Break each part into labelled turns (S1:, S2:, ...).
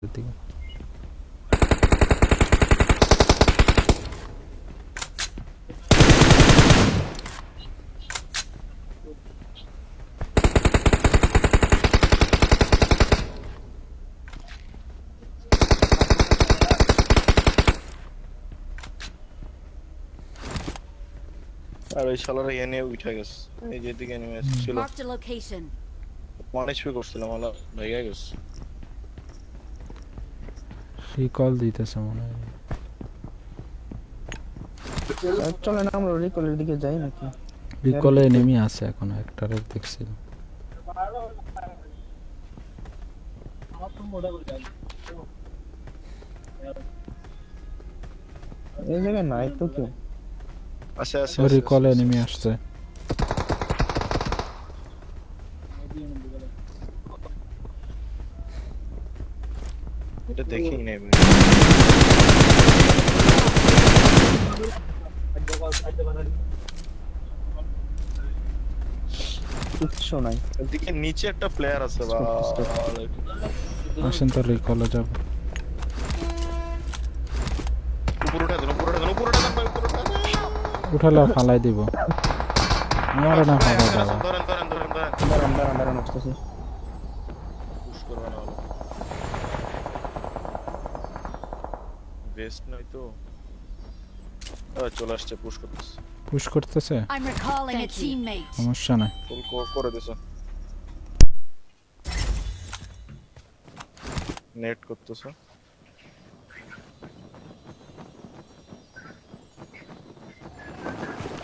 S1: দিকে
S2: আর ওই শালারা এনে উঠে গেছে এই যেদিকে নেমে এসেছিল
S3: Marked a location.
S2: অনেক স্পিড করছিলাম আলা ভেঙে গেছে
S1: রিকল দিতেছে মনে হয়।
S4: চলেন আমরা রিকলের দিকে যাই নাকি?
S1: রিকলে এনিমি আছে এখনো একটারে দেখছিল।
S4: এই জায়গায় নাই তো কেউ।
S2: আচ্ছা আচ্ছা
S1: ওই রিকলে এনিমি আসছে।
S2: এটা দেখি নাই
S4: কিচ্ছু নাই।
S2: এদিকে নিচে একটা প্লেয়ার আছে বা
S1: আসেন তো রিকলে যাব।
S2: উপরে উঠে দেন ভাই উপরে উঠে দেন
S1: উঠালে ফালাই দিব। আমারে না ফালাই দাও।
S2: ধরেন
S4: দাঁড়ান আসতেছি।
S2: পুশ করবে না হলো বেস্ট নয় তো চলে আসছে পুশ করতেছে
S1: পুশ করতেছে
S3: I'm recalling a teammate.
S1: সমস্যা নাই।
S2: ফুল করে দিছে নেট করতেছে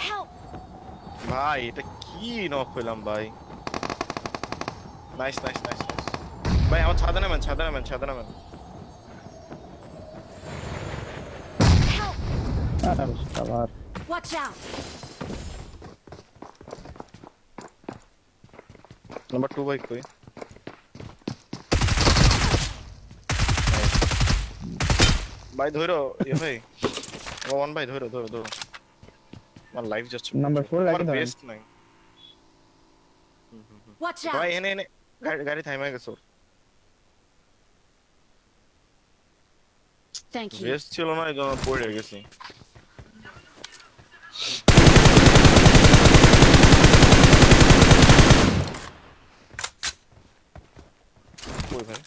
S3: Help!
S2: ভাই এটা কি নক হইলাম ভাই নাইস ভাই আমার ছাদে নামেন
S3: Help!
S4: আবার
S3: Watch out!
S2: নাম্বার 2 ভাই কই ভাই ধরো ভাই ওয়ান ভাই ধরো আমার লাইফ যাচ্ছে
S4: নাম্বার 4
S2: আমার
S4: লাগে ধরেন।
S2: বেস্ট নাই
S3: Watch
S2: ভাই
S3: out!
S2: এনে গাড়ি থাইমা গেছে
S3: Thank you.
S2: বেস্ট ছিল না এজন্য পড়ে গেছি কই ভাই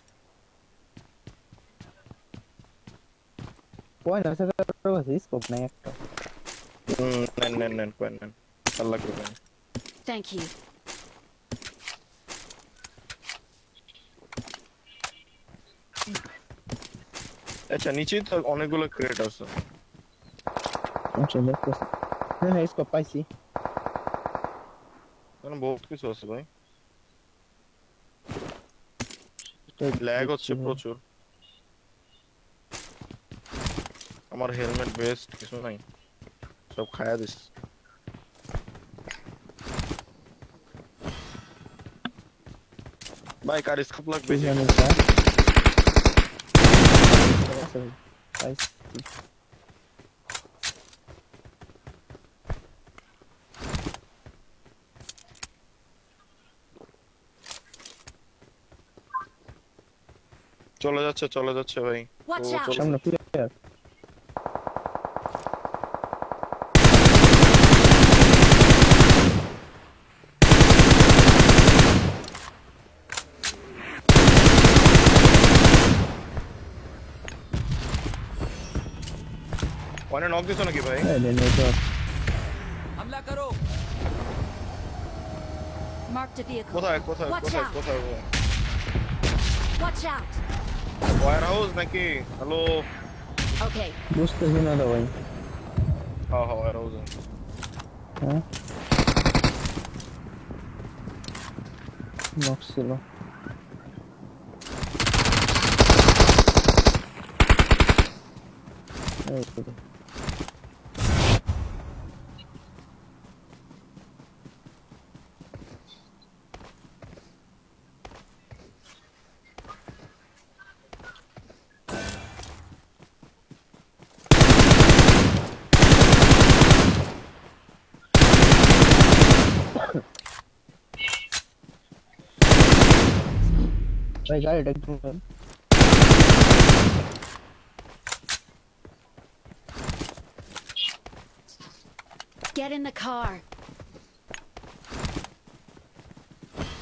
S4: পয়েন্ট আছে কারো কাছে স্কোপ নাই একটা।
S2: নেন কোয়েন নেন আল্লাহ করবেন
S3: Thank you.
S2: আচ্ছা নিচেই তো অনেকগুলো ক্রেট আছে
S4: আচ্ছা দেখতেছি। না স্কোপ পাইছি।
S2: কারণ বহুত কিছু আছে ভাই ল্যাগ হচ্ছে প্রচুর আমার হেলমেট বেস্ট কিছু নাই সব খায়া দিস ভাই কার স্কোপ লাগবে যে
S4: জানি স্যার। পাইছি।
S2: চলে যাচ্ছে ভাই
S3: Watch
S2: ও,
S3: out!
S2: চলো।
S4: সামনে প্লেয়ার।
S2: ওখানে নক দিছো নাকি ভাই
S4: এই নে তো
S5: हमला करो
S3: Marked a vehicle.
S2: কোথায়
S3: Watch out! Watch out!
S2: Warehouse নাকি হ্যালো
S3: Okay.
S4: বুঝতেছি না তো ভাই।
S2: হ্যাঁ ওয়্যার হাউস
S4: হ্যাঁ নক ছিল। এই তো ভাই গাড়িটা একটু
S3: Get in the car.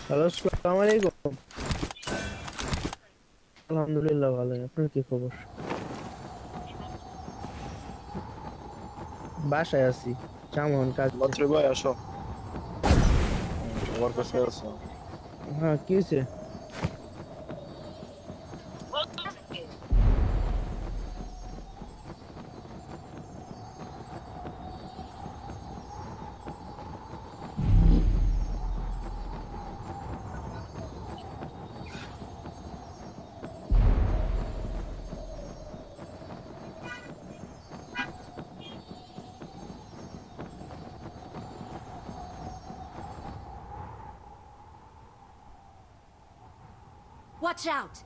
S4: Hello আসসালামু আলাইকুম। আলহামদুলিল্লাহ ভালো। আপনার কি খবর? বাসায় আছি, কেমন কাজ?
S2: বাচ্চু ভাই আসো। আমার কাছে আছো।
S4: হ্যাঁ, কি হয়েছে?
S3: Watch out.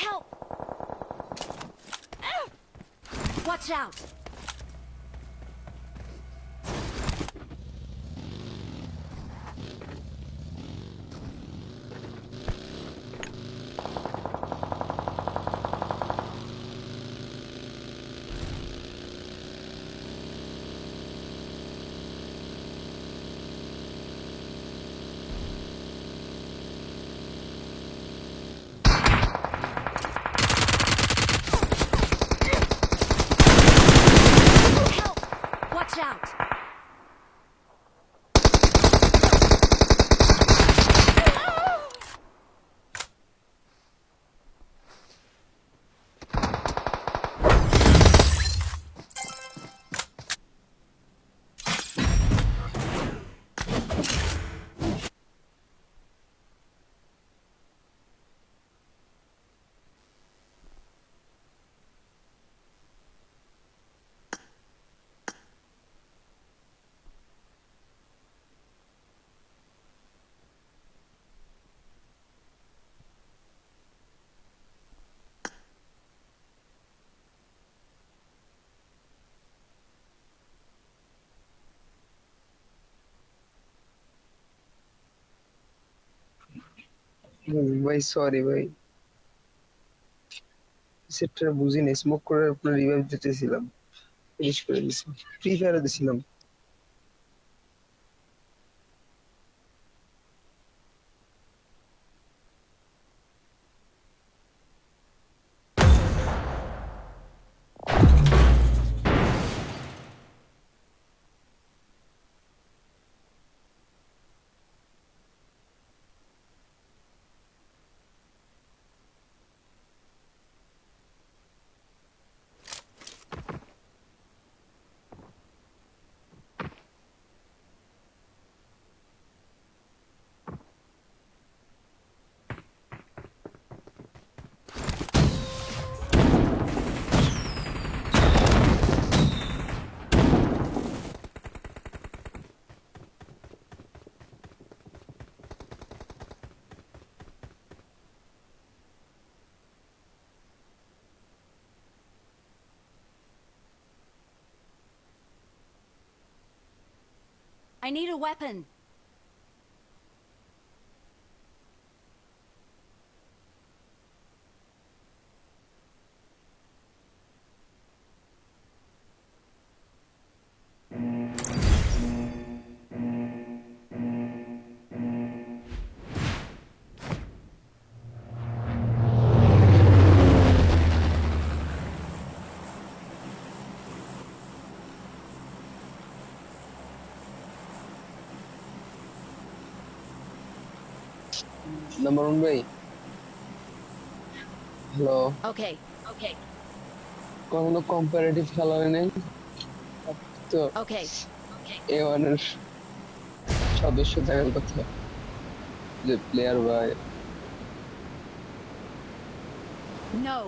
S3: Help! Watch out. Help! Watch out.
S6: ভাই সরি ভাই, সেটা বুঝিনি। স্মোক করে আপনার রিভাইভ দিতেছিলাম, ফিনিশ করে দিছি। ফ্রি ফায়ারে দিছিলাম।
S3: I need a weapon.
S6: Number one ভাই, হ্যালো।
S3: Okay. Okay.
S6: কখনো কম্পারেটিভ খেলা হয় নাই তো?
S3: Okay.
S6: এ ওয়ানের সদস্য থাকার কথা, যে প্লেয়ার বা
S3: No.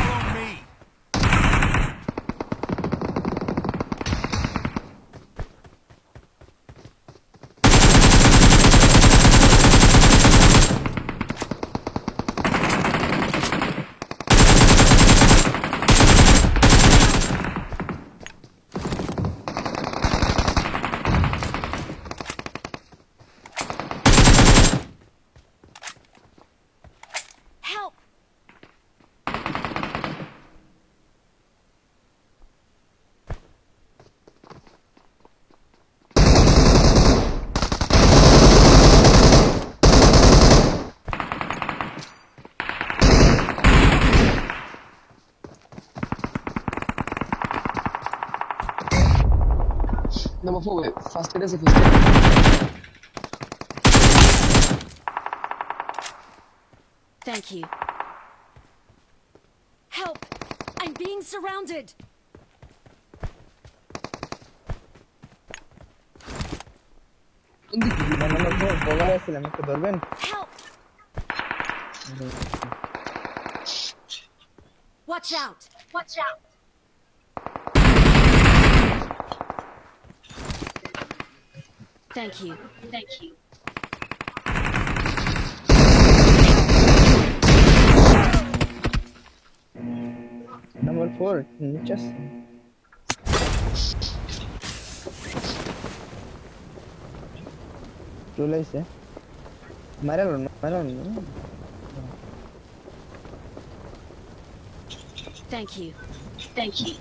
S5: Follow me.
S3: Help.
S6: Number 4, first aid is a first aid.
S3: Thank you. Help. I'm being surrounded.
S4: Number 4 বগলে আছিলাম, একটু ধরবেন?
S3: Help. Watch out. Watch out. Thank you. Thank you.
S4: Number 4 নিচে আছে। চলে আইছে, মারালো না, মারালো না।
S3: Thank you. Thank you.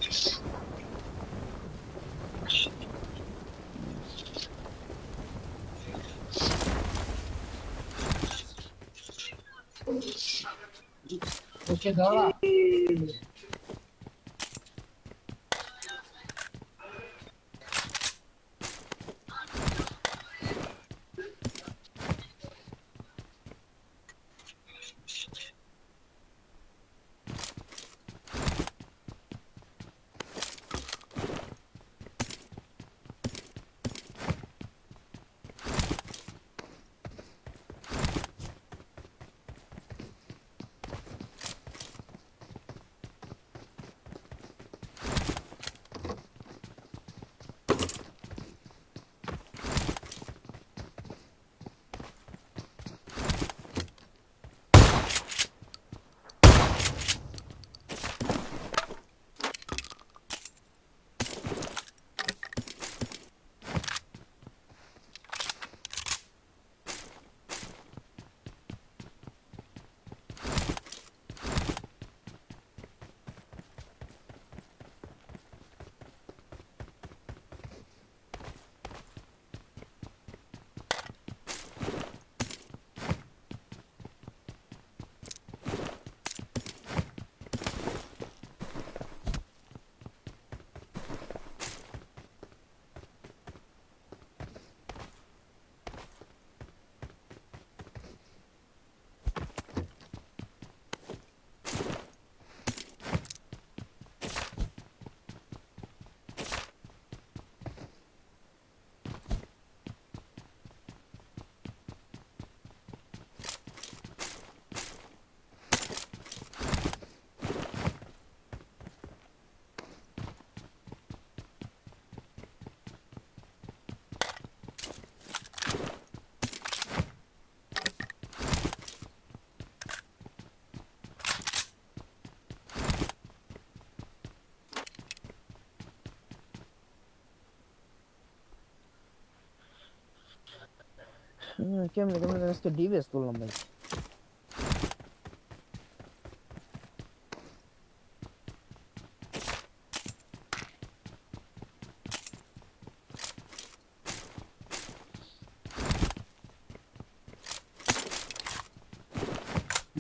S4: কেমনে কেমনে জানিস তো ডিবেস করলাম ভাই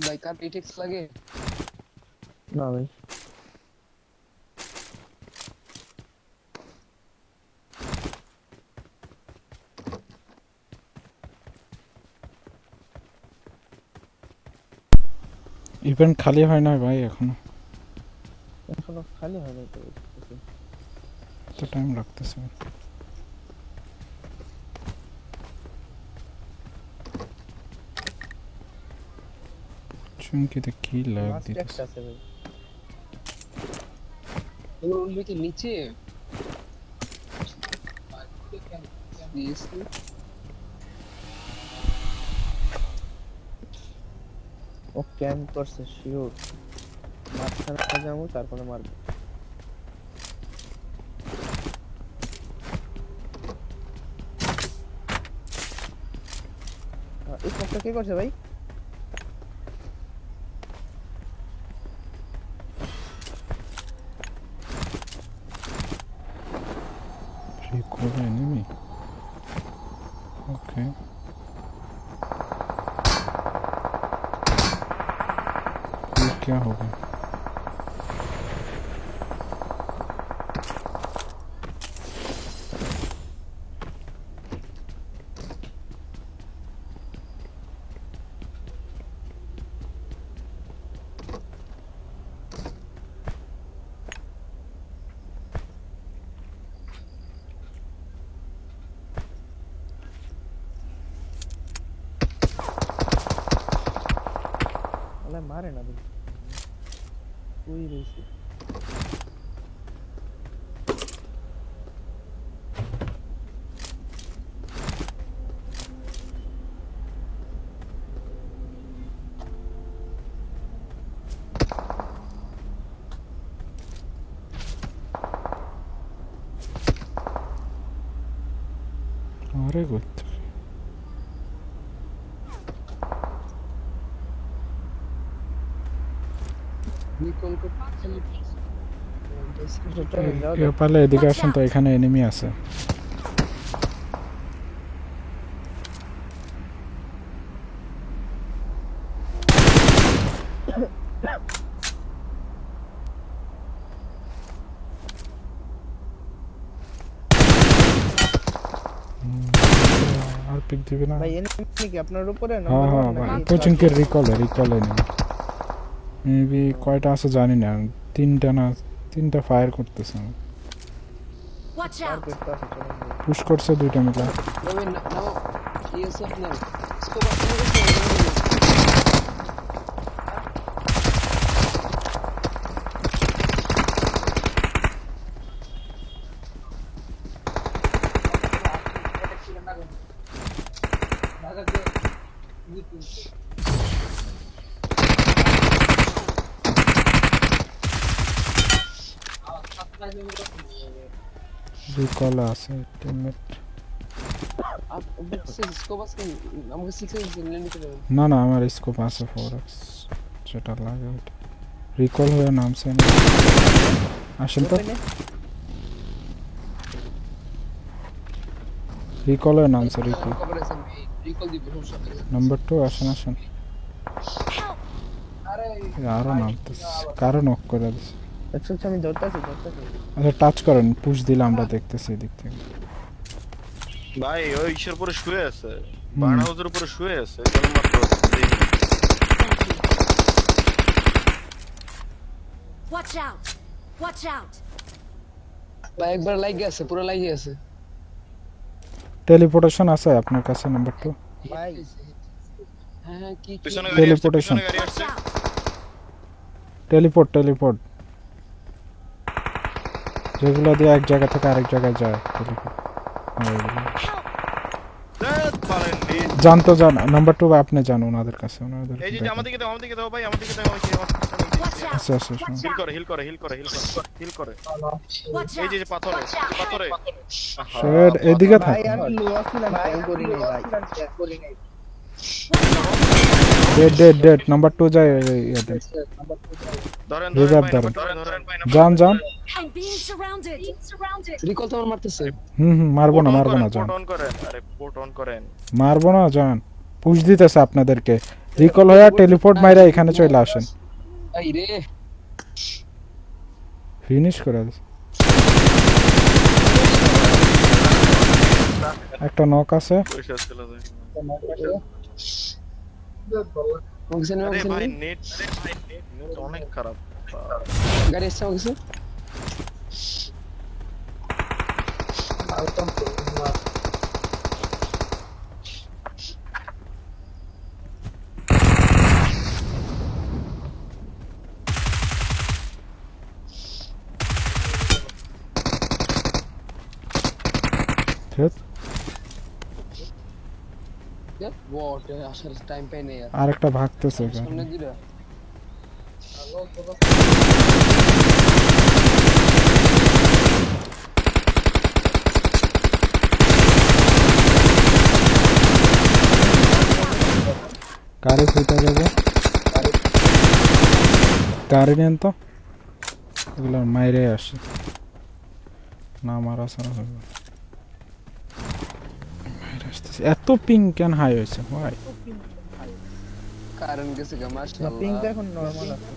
S6: ভাই কার পিটেক্স লাগে
S4: না ভাই
S1: ইভেন্ট খালি হয় না ভাই এখনো
S4: এখনো খালি হয় নাই তো
S1: তো টাইম লাগতেছে চুমকিতে কি লাগ
S4: লাস্ট
S1: দিতেছে
S4: একটা আছে ভাই
S6: ওর উঠবে কি নিচে
S4: ও ক্যাম্প করছে শিওর মাঝখানে যাবো তারপরে মারবো এই স্মোকটা কে করছে ভাই
S1: Recall enemy. Okay. ये क्या होगा
S4: আলে মারে না ভাই কই রইছে
S1: अरे गुड
S6: নিকল করতে
S1: ये पहले এদিকে আসেন তো এখানে এনিমি আছে আর পিক দিবে না
S4: ভাই এনিমি কি আপনার উপরে
S1: হ্যাঁ হ্যাঁ ভাই কোচিংকের রিকল এনিমি মেবি কয়টা আছে জানি না তিনটা ফায়ার করতেছে
S3: Watch out!
S1: পুশ করছে দুইটা মিলে
S6: তবে নাও ইএসএফ নাও স্কোপ আপনি
S1: রিকল আছে টিমমেট
S6: স্কোপ আছে আমাকে 6 এক্স নিতে পারবেন
S1: না না আমার স্কোপ আছে 4x যেটা লাগে ওটা রিকল হয়ে নামছে না আসেন তো রিকল হয়ে নামছে রিকল
S6: রিকল দিব
S1: নাম্বার 2 আসেন আরো নামতেছে কারো নক করে দিছে
S4: আচ্ছা আমি ধরতাছি
S1: আচ্ছা টাচ করেন পুশ দিলে আমরা দেখতেছি এদিক থেকে
S2: ভাই ওই ইসের উপরে শুয়ে আছে বার্ন হাউসের উপরে শুয়ে আছে কোন মাত্র
S3: Watch out! Watch out!
S6: ভাই একবার লাইগে আছে পুরো লাইগে আছে
S1: টেলিপোর্টেশন আছে আপনার কাছে নাম্বার 2
S4: ভাই
S6: হ্যাঁ কি
S2: পিছনে
S1: Teleportation.
S2: গাড়ি
S3: Watch
S2: আসছে
S3: out!
S1: টেলিপোর্ট যেগুলো দিয়ে এক জায়গা থেকে আরেক জায়গায় যায় টেলিপোর্ট
S3: Help!
S2: দেখ পারেন
S1: জানতো জান নাম্বার 2 ভাই আপনি জানো ওনাদের কাছে ওনাদের
S2: এই যে
S1: দেখেন।
S2: আমাদেরকে দাও ভাই আমাদেরকে দাও
S3: Watch out!
S1: আচ্ছা আচ্ছা আচ্ছা।
S2: হিল করে
S3: Watch
S2: এই যে
S3: out!
S2: যে পাথরে
S1: শেড এদিকে
S4: ভাই
S1: থাকে
S4: আমি লো ছিলাম খেয়াল করি নাই ভাই
S1: ডেড ডেড ডেড নাম্বার 2 যায় ইয়ে দেন।
S2: ধরেন
S1: Revive
S2: ভাই
S1: ধরেন।
S2: ধরেন ভাই
S1: যান যান
S3: I'm being surrounded!
S6: রিকল তো আমার মারতেছে।
S1: মারবো না যান
S2: পোর্ট অন করেন আরে পোর্ট অন করেন
S1: মারবো না যান পুশ দিতেছে আপনাদেরকে রিকল হয়ে টেলিপোর্ট মাইরা এখানে চলে আসেন
S6: এই রে
S1: ফিনিশ করে দিস। একটা নক আছে
S2: পরিষ্কার ছিল ভাই
S6: ওখানে
S2: আরে
S6: ওখানে
S2: ভাই নেট অনেক খারাপ
S6: গাড়ি এসে ওখানে
S1: ঠিক
S6: বট আসার টাইম পাই নাই আর
S1: আরেকটা ভাগতেছে এখানে।
S6: সামনে দিরা
S1: গাড়ি ফুটে যাবে গাড়ি নেন তো এগুলো মাইরে আসে না মারা সারা হবে মাইরে আসতেছে এত পিং কেন হাই হয়েছে ভাই
S6: কারণ গেছে গা
S4: পিং
S6: মাশাআল্লাহ
S4: তো এখন নরমাল আছে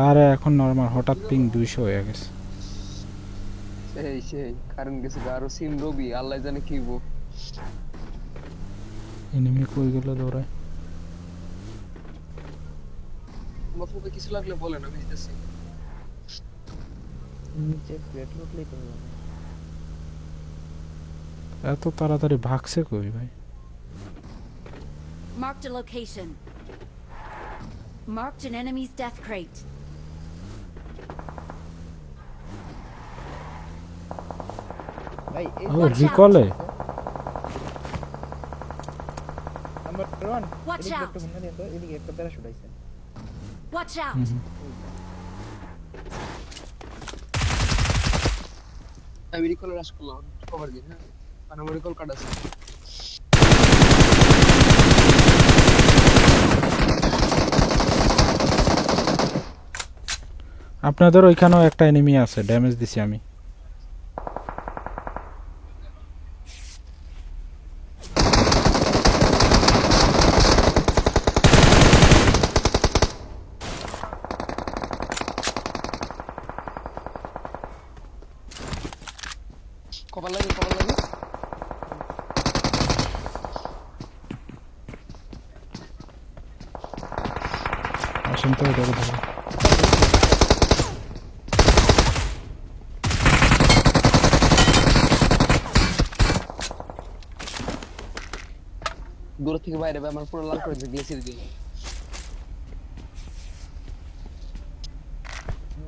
S1: আরে এখন নরমাল হঠাৎ পিং 200 হয়ে গেছে
S6: সেই কারণ গেছে গা আর সিম রবি আল্লাহ জানে কি হবো
S1: এনিমি কই গেল দৌড়ায়
S6: মাফুকে কিছু লাগলে বলেন আমি দিতেছি
S4: নিচে প্লেট লুটলেই তো হবে।
S1: এত তাড়াতাড়ি ভাগছে কই ভাই
S3: Marked a location. Marked an enemy's death crate.
S4: ভাই এই
S1: ও
S3: Watch out.
S1: রিকলে
S4: নাম্বার 1
S3: Watch
S4: এদিকে
S3: out.
S4: একটু ঘুরে তো এদিকে একটা প্যারাশুট আইছে
S3: Watch out!
S6: আমি রিকল রাশ করলাম কভার দিন হ্যাঁ আর আমার রিকল কার্ড আছে
S1: আপনাদের ওইখানেও একটা এনিমি আছে ড্যামেজ দিছি আমি
S6: কভার লাগে
S1: আসেন তো এটাকে ধরে
S6: দূর থেকে বাইরে আমার পুরো লাল করে দিয়ে গ্লেসির দিয়ে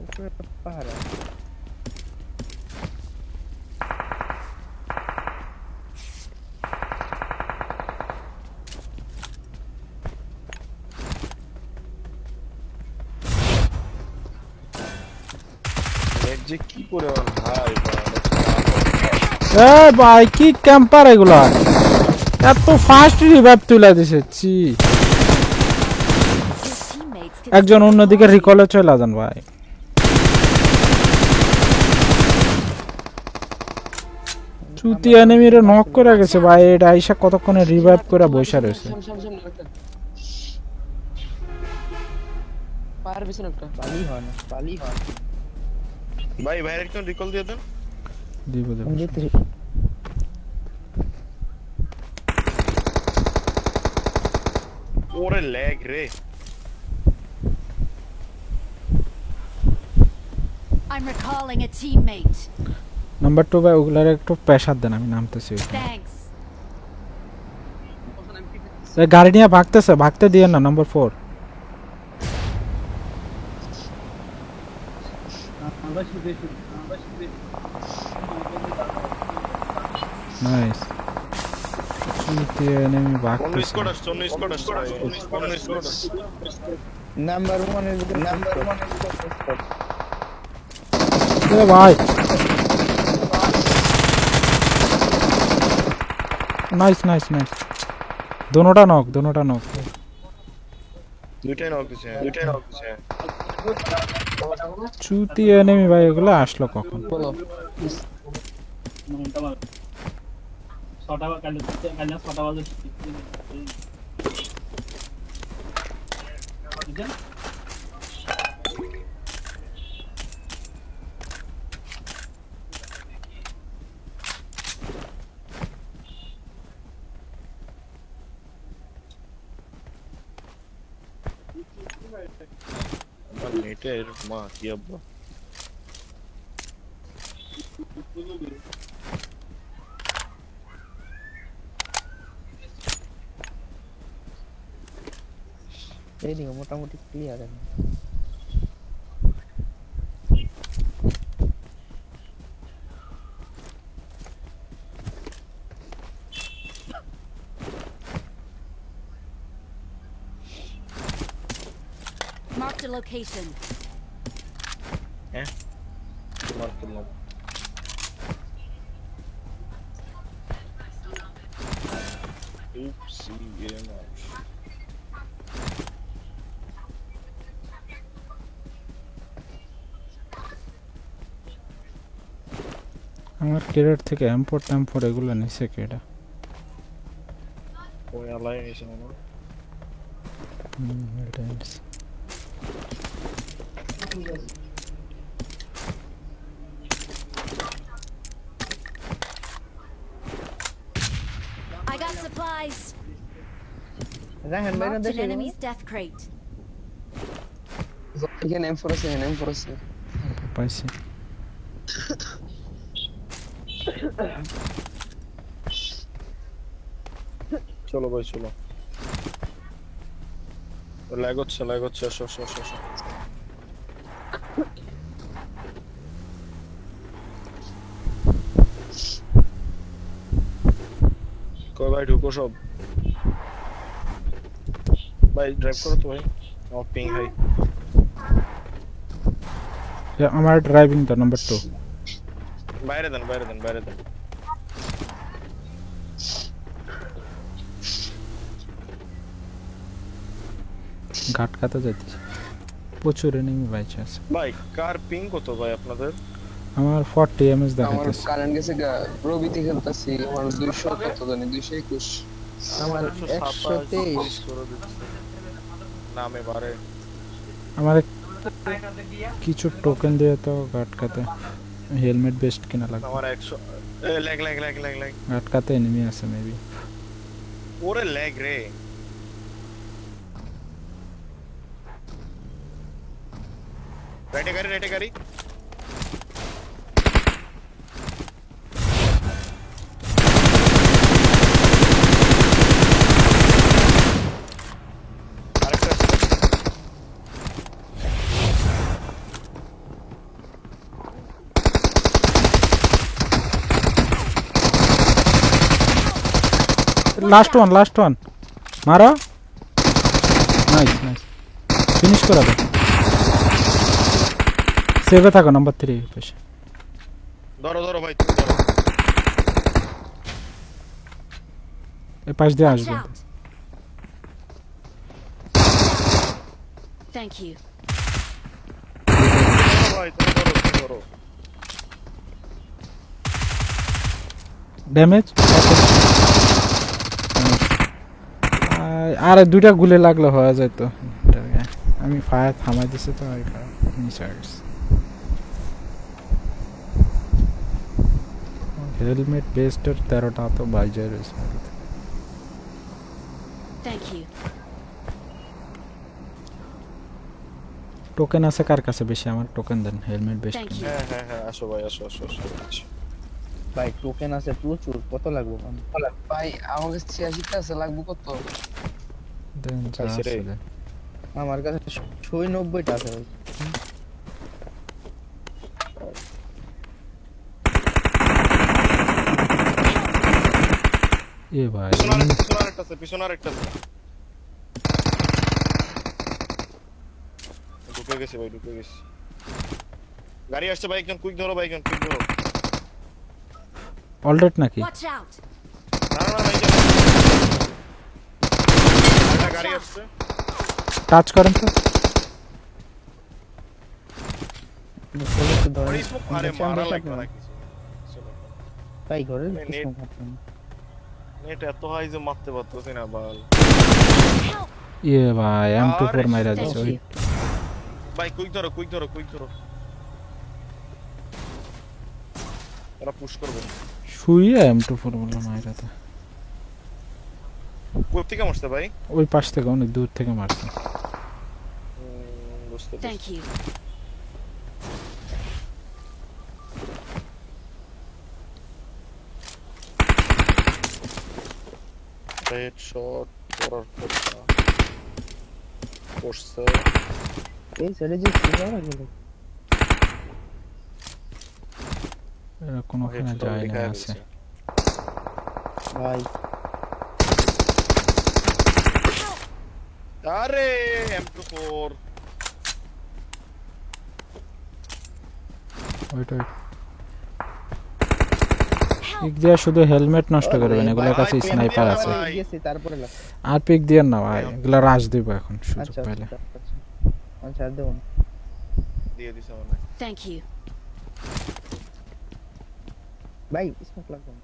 S4: উপরে পাহাড় আছে
S2: নেট যে কি করে ভাই
S1: এ ভাই কি ক্যাম্পার এগুলা এত ফাস্ট রিভাইভ তুলে দিছে চি
S3: Your teammates can
S1: একজন অন্যদিকে রিকলে চলে যান ভাই চুতি এনিমিরে নক করে গেছে ভাই এটা আইসা কতক্ষণে রিভাইভ করে বসে রয়েছে
S6: সামনে একটা পাহাড়ের পিছনে একটা
S4: পালি হয় না
S2: ভাই ভাইয়ের একজন রিকল দিয়ে দেন
S1: দিব দেব
S4: আমি যেতে
S2: ওরে ল্যাগ রে
S3: I'm recalling a teammate.
S1: Number 2 ভাই ওগুলার একটু প্রেসার দেন আমি নামতেছি
S3: Thanks.
S1: এই গাড়ি নিয়ে ভাগতে দিয়ে না নাম্বার 4 নাইস enemy back
S2: অন্য
S1: to
S2: স্কোয়াড আসছে অন্য স্কোয়াড আসছে ভাই অন্য স্কোয়াড আসছে
S4: নাম্বার 1 এর ভিতরে
S1: ए भाई नाइस नाइस नाइस दोनोटा नॉक
S2: দুইটাই নক দিছে
S1: চুতি এনিমি ভাই এগুলো আসলো কখন
S4: বলো
S2: আমার নেটের মা কি আব্বা
S4: এইদিকে মোটামুটি ক্লিয়ার এখন
S3: Marked a location.
S2: মার করলাম উপসি গেমার
S1: আমার ক্যারেট থেকে M4 এগুলো নিছে কেডা
S2: ওই আলাই নিছে মনে হয়।
S1: এটা নিছে
S3: I got supplies.
S4: রাহান ভাই না
S3: Marked an
S4: দেখে
S3: enemy's death crate.
S6: এখানে M4 আছে
S1: পাইছি
S2: চলো ভাই চলো ল্যাগ হচ্ছে আসো কই ভাই ঢুকো সব ভাই ড্রাইভ করো তো ভাই আমার পিং হাই
S1: আমার ড্রাইভিং তো নাম্বার 2
S2: বাইরে দেন
S1: ঘাট কাটা যাচ্ছে প্রচুর এনিমি বাইচ আছে
S2: ভাই কার পিং কত ভাই আপনাদের
S1: আমার 40 এমএস
S6: আমার
S1: দেখাইতেছে
S6: কারেন্ট গেছে রবিতে খেলতেছি আমার 200 কত জানি 221
S4: আমার 123
S2: করে দিচ্ছে নামে বারে
S1: আমার কিছু টোকেন দিয়ে তো ঘাট কাতে হেলমেট বেস্ট কিনা লাগবে
S2: আমার 100 ল্যাগ
S1: ঘাট কাতে এনিমি আছে মেবি
S2: ওরে ল্যাগ রে রাইটে গাড়ি আরেকটা আছে।
S1: লাস্ট ওয়ান মারো নাইস ফিনিশ করা দাও সেভে থাকো নাম্বার 3 পেছে
S2: ধরো ভাই তুমি ধরো
S1: এই পাশ দিয়ে
S3: Watch
S1: আসবে
S3: out. Thank you.
S2: ভাই তুমি ধরো
S1: ড্যামেজ আর দুইটা গুলি লাগলে হয়ে যায় তো আমি ফায়ার থামাই দিছি তো নিচে গেছে হেলমেট বেস্টের 13টা তো বাইজে রয়েছে
S3: Thank you.
S1: টোকেন আছে কার কাছে বেশি আমার টোকেন দেন হেলমেট বেস্ট
S3: Thank you.
S2: হ্যাঁ আসো ভাই আসো
S4: ভাই টোকেন আছে প্রচুর কত লাগবে
S6: ভাই আমার কাছে 86 টা আছে লাগবে কত
S1: দেন যা
S2: পাইছে রে।
S1: আছে দেন।
S4: আমার কাছে 96 টা আছে ভাই
S1: এ ভাই
S2: পিছনে আরেকটা আছে ঢুকে গেছে ভাই ঢুকে গেছে গাড়ি আসছে ভাই একজন কুইক ধরো
S1: অলরেড নাকি?
S3: Watch out!
S2: না ভাই একটা গাড়ি আসছে
S1: টাচ করেন তো।
S4: চলো একটু ধরে
S2: ওই smoke আরে মারা লাগবে না কিছু
S4: ভাই ঘরে
S2: নেট নেট এত হাই যে মারতে পারতেছি না বাল
S1: ইয়ে ভাই M24 মাইরা
S3: Thank
S1: দিছে ওই।
S3: you.
S2: ভাই কুইক ধরো ওরা পুশ করবে
S1: শুইয়া M24 বললো মাইরা তো।
S2: কোথা থেকে মারছে ভাই
S1: ওই পাশ থেকে অনেক দূর থেকে মারছে।
S2: বুঝতে
S3: Thank you.
S2: হেডশট করার কথা করছে
S4: এই সাইডে যে সিগার গেল
S1: এরা কোনোখানে যায় না আছে।
S4: ভাই
S2: আরে M24
S1: ওইটা পিক দিয়ে শুধু হেলমেট নষ্ট করবেন, এগুলোর কাছে স্নাইপার আছে।
S4: গেছে তারপরে লাগ
S1: আর পিক দিয়ে না ভাই, এগুলা রাশ দিব এখন সুযোগ
S4: আচ্ছা
S1: পাইলে।
S4: আচ্ছা দেবো
S2: দিয়ে দিছে মনে হয়।
S3: Thank you.
S4: ভাই স্মোক লাগবে না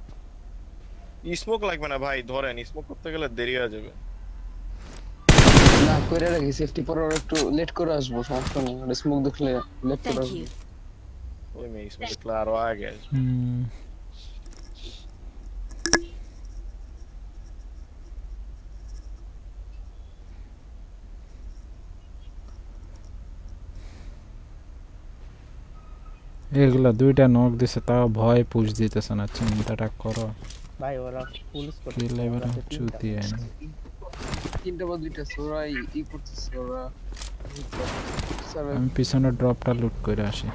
S2: স্মোক লাগবে না ভাই, ধরেন স্মোক করতে গেলে দেরি হয়ে যাবে।
S6: না করে রাখি সেফটি পরে ওরা একটু লেট করে আসবো, সমস্যা নেই। আর স্মোক দেখলে লেট করে
S3: Thank
S6: আসবো।
S3: you.
S2: ওই মেয়ে স্মোক দেখলে আরো আগে আসবে।
S1: হুম, এগুলা দুইটা নক দিছে, তাও ভয় পুশ দিতেছে না। চিন্তাটা করো
S4: ভাই ওরা ফুল স্কোর
S1: কি লেভেল চুতি আইন।
S6: তিনটা বা দুইটা ওরা ই করতেছে ওরা।
S1: আমি পিছনের ড্রপটা লুট করে আসি।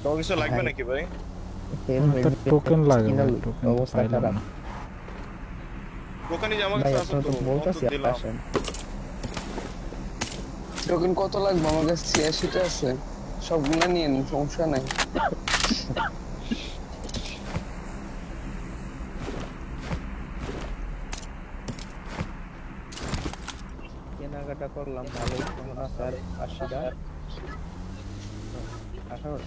S2: তোমার কিছু লাগবে নাকি ভাই?
S1: তো টোকেন লাগে ভাই, টোকেন
S4: অবস্থা
S1: পাইলাম
S4: খারাপ
S1: না।
S2: দোকানে যে আমার
S4: ভাই
S2: কাছে আছে
S4: আপনারা
S2: তো
S4: তো বলতাছি
S2: দিলাম।
S4: আসেন
S6: টোকেন কত লাগবে? আমার কাছে 86টা আছে, সবগুলো নিয়ে নিন, সমস্যা নাই।
S4: কেনাকাটা করলাম ভালোই, কেমন আছে আর 80টা 18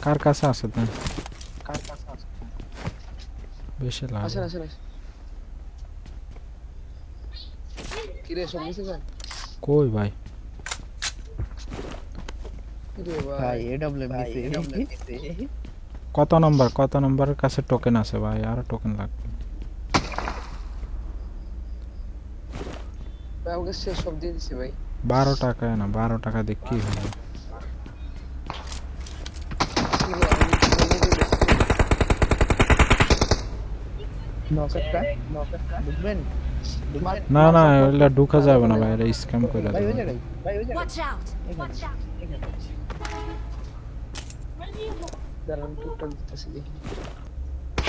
S1: কার কাছে আছে দেন,
S6: কার কাছে আছে?
S1: বেশি লাগে।
S6: আসেন আসেন আসেন। কি রে, সব মিশে যায়?
S1: কই ভাই?
S6: কি রে
S4: ভাই
S6: ভাই?
S4: এডব্লিউ নিছে
S1: কত নম্বরের কাছে টোকেন আছে ভাই? আরো টোকেন লাগবে।
S6: ভাই আমাকে শেষ সব দিয়ে দিছি ভাই।
S1: 12 টাকায় না, 12 টাকা দিয়ে কি হবে?
S6: কি রে, আমি
S4: নকেটটা বুঝবেন
S1: না না, এগুলা ঢুকা যাবে না ভাই, এটা স্ক্যাম করে
S4: ভাই ওই
S1: দেবে।
S4: জায়গায় ভাই ওই জায়গায়
S3: Watch out!
S4: Watch out!
S6: দাঁড়ান টুকটাক দিতেছি দেখি।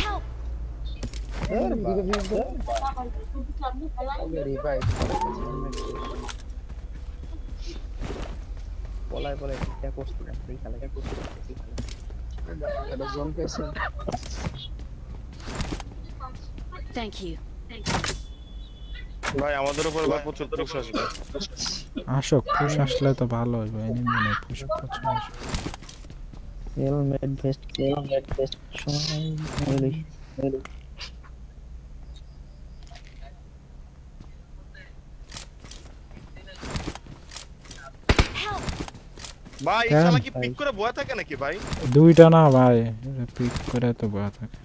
S3: Help!
S6: রে ভাই,
S4: পলায় পলায় এটা করছিলাম এই খেলাটা করছিলাম
S6: এটা জোন পেয়েছেন?
S3: Thank you.
S2: ভাই আমাদের উপর এবার প্রচুর পুশ আসবে।
S1: আসো, পুশ আসলে তো ভালো হইবে। এনিমি নেই, পুশ প্রচুর আসবে।
S4: হেলমেট ভেস্ট সময় হইলই
S3: Help!
S2: ভাই
S1: কেন?
S2: শালা কি পিক করে বয়া থাকে নাকি ভাই?
S1: দুইটা না ভাই, এটা পিক করে তো বয়া থাকে।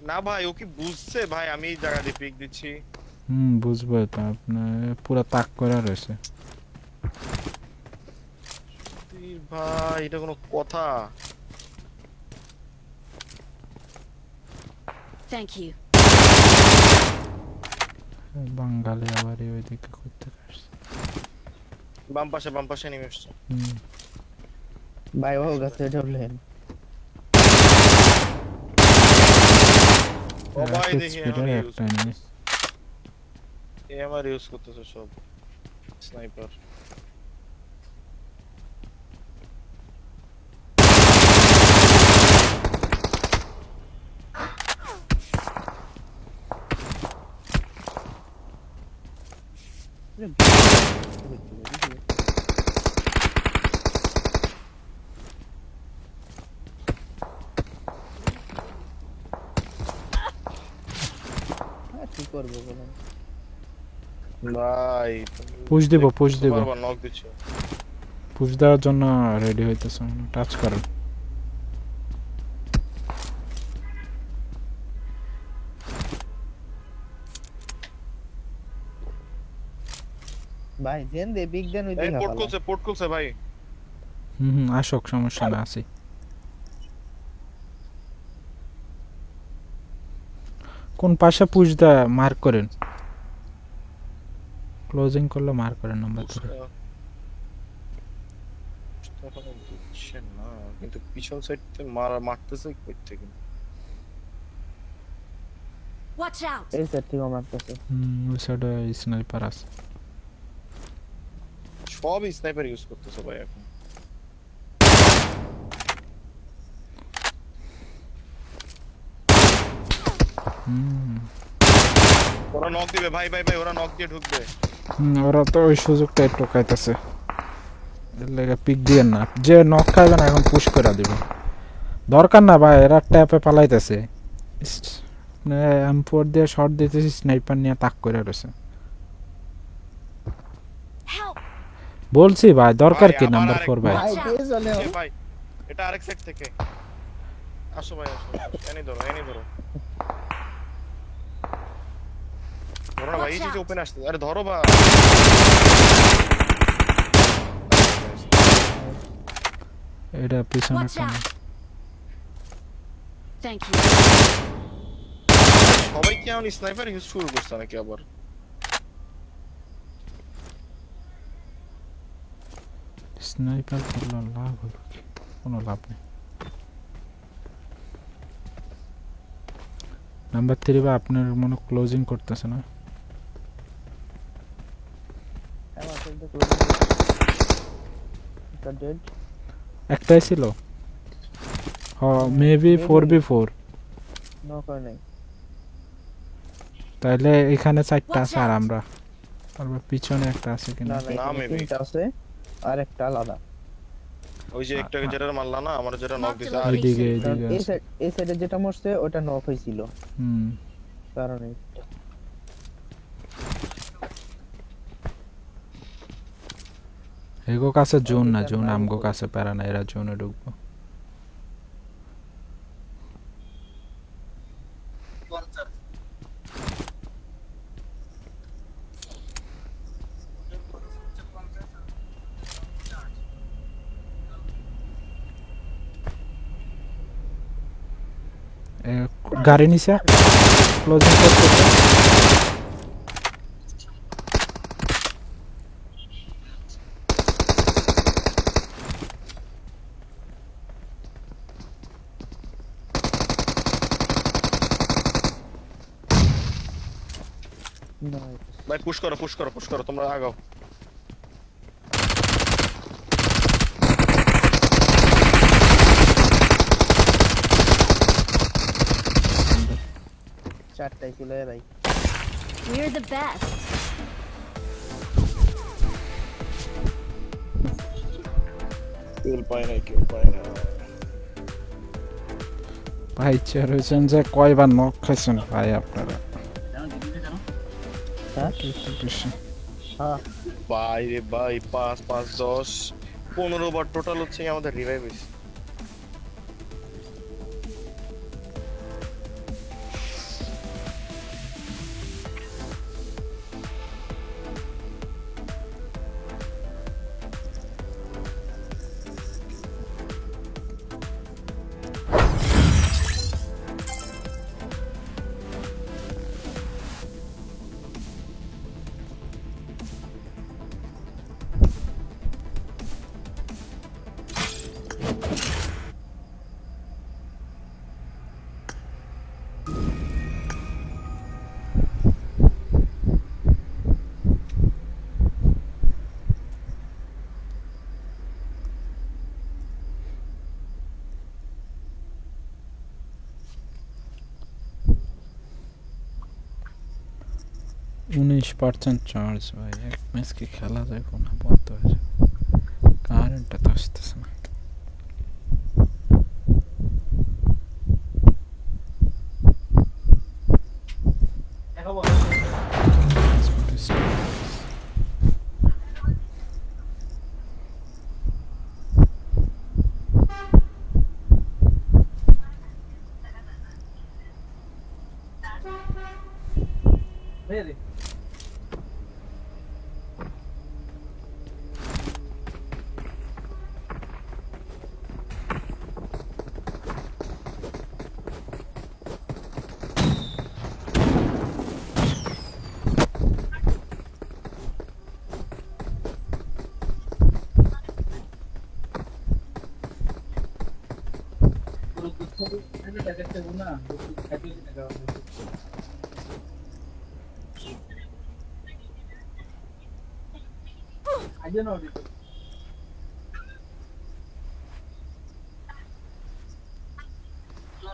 S2: না ভাই ও কি বুঝছে ভাই আমি এই জায়গা দিয়ে পিক দিচ্ছি?
S1: বুঝবো তো, আপনার পুরো তাক করে রয়েছে।
S2: ভাই এটা কোনো কথা?
S3: Thank you.
S1: বাঙালি আবার ওইদিকে করতে আসছে।
S2: বাম পাশে নেমে এসছে।
S4: ভাই ও গাছে ঢুকলেন
S2: সবাই
S1: Rapid
S2: দেখি
S1: speed
S2: আমার
S1: এর
S2: ইউজ
S1: একটা enemy।
S2: এমআর ইউজ করতেছে সব স্নাইপার।
S4: কি করবো বলেন
S2: ভাই
S1: Push দিব, push দিব।
S2: বারবার নক দিচ্ছে।
S1: পুশ দেওয়ার জন্য রেডি হইতেছে, টাচ করেন।
S4: ভাই জেন দে বিগ দেন ওই
S2: এই
S4: দিকে
S2: পোর্ট খুলছে ভাই।
S1: আসক, সমস্যা না, আসি। কোন পাশে পুশ দেয় মার্ক করেন, ক্লোজিং করলে মার্ক করেন নাম্বার ধরে।
S2: এখনো দিচ্ছে না, কিন্তু পিছন সাইড থেকে মারতেছে কই থেকে।
S3: Watch out!
S4: এই সেট থেকে মারতেছে
S1: ওই সাইডে স্নাইপার আছে।
S2: সব স্নাইপার ইউজ করতেছে ভাই এখন। ওরা নক দিবে ভাই, ওরা নক দিয়ে ঢুকবে।
S1: ওরা তো ওই সুযোগটা টোকাইতেছে, এর লেগে পিক দিয়েন না। যে নক খাইবে না এখন পুশ করে দিব, দরকার না ভাই, এরা ট্যাপে পালাইতেছে। M4 দিয়ে শট দিতেছি, স্নাইপার নিয়ে তাক করে রয়েছে।
S3: Help!
S1: বলছি ভাই, দরকার কি
S2: আবার
S1: নাম্বার
S2: আরেক
S1: 4 ভাই।
S4: ভাই দিয়ে চলে
S2: এ ভাই এটা আরেক সাইড থেকে আসো ভাই, আসো এনি ধরো ধরো না ভাই, এই যে ওপেন আসছে, আরে ধরো ভাই।
S1: এটা পিছনে
S3: Watch
S1: একটা
S3: out! Thank you.
S2: সবাই কি এখন স্নাইপার ইউজ শুরু করছে নাকি আবার?
S1: স্নাইপার করলে লাভ হবে কি? কোনো লাভ নেই। নাম্বার 3 বা আপনার মনে ক্লোজিং করতেছে না।
S4: আমার সাথে ক্লোজ এটা ডেড
S1: একটাই ছিল, মেবি 4v4।
S4: নো করে নাই
S1: তাইলে এখানে 4টা আছে আর আমরা পিছনে একটা আছে কিনা।
S4: না
S2: না,
S4: না
S2: maybe।
S4: তিনটা আছে আর একটা আলাদা
S2: ওই যে একটাকে যেটা মারলা না, আমার যেটা নক দিছে আর
S1: এইদিকে
S4: কারণ
S1: এইদিকে আছে।
S4: এই সাইডে যেটা মরছে ওটা নক হয়েছিল
S1: হুম,
S4: কারণ এইটা
S1: এগো কাছে জোন না, জোন আমগো কাছে প্যারা না, এরা জোনে ঢুকবো। গাড়ি নিচে ক্লোজিং করতে।
S2: ভাই পুশ করো তোমরা আগাও।
S4: চারটাই ছিল ভাই
S3: We're the best.
S2: কেউ পায় না।
S1: ভাই চেয়ার হয়েছেন যে কয়বার নক খাইছেন ভাই আপনারা।
S4: হ্যাঁ হ্যাঁ
S2: ভাই রে ভাই 5 5 10 15 বার টোটাল হচ্ছে আমাদের রিভাইভ হইছে।
S1: 19% চার্জ ভাই, এক ম্যাচ কি খেলা যায় কোনো, বন্ধ হয়ে যায়, কারেন্টটা তো আসতেছে না।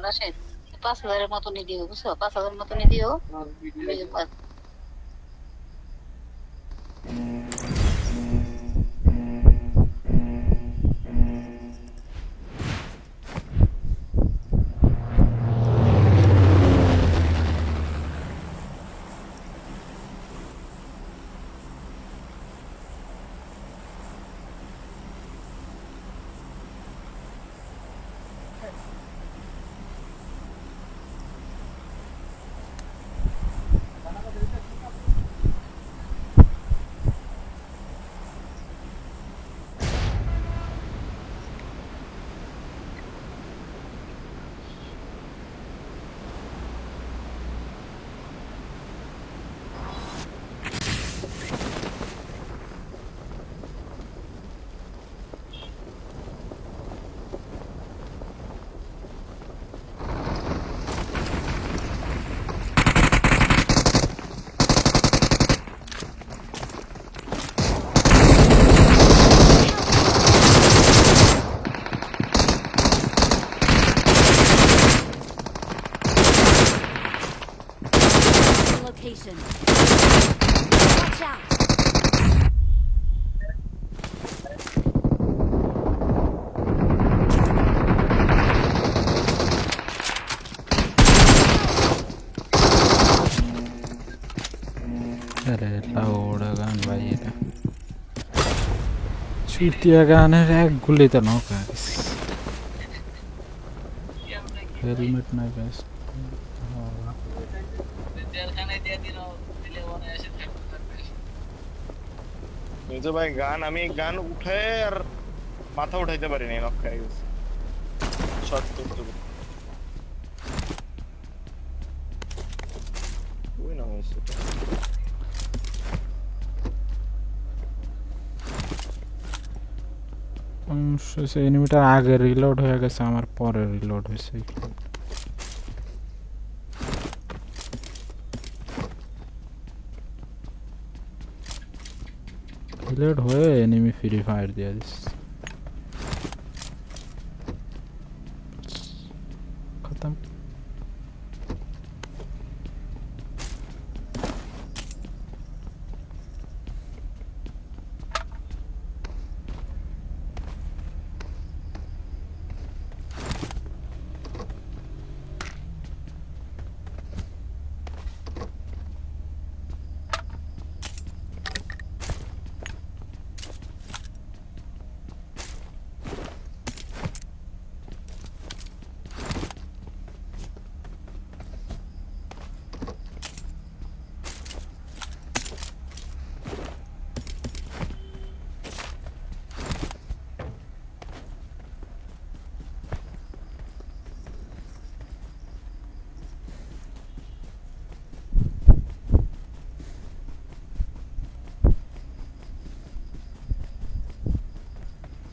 S7: রাশেদ 5,000-এর মতনই দিও, বুঝছো? 5,000 মতনই দিও।
S3: Location. Watch out.
S1: আরে লাউড়া গান ভাই, এটা চুতিয়া গানের এক গুলিতে নক হয়ে গেছে। হেলমেট নাই বেস্ট।
S2: এই যে ভাই গান, আমি গান উঠে আর মাথা উঠাইতে পারি নাই, নক খাই গেছে। শর্ট করতে ওই না হয়েছে।
S1: এনিমিটার আগে রিলোড হয়ে গেছে, আমার পরে রিলোড হয়েছে। রিলোড হয়ে এনিমি ফ্রি ফায়ার দিয়ে দিচ্ছে। খতম।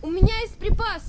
S3: У меня есть припасы.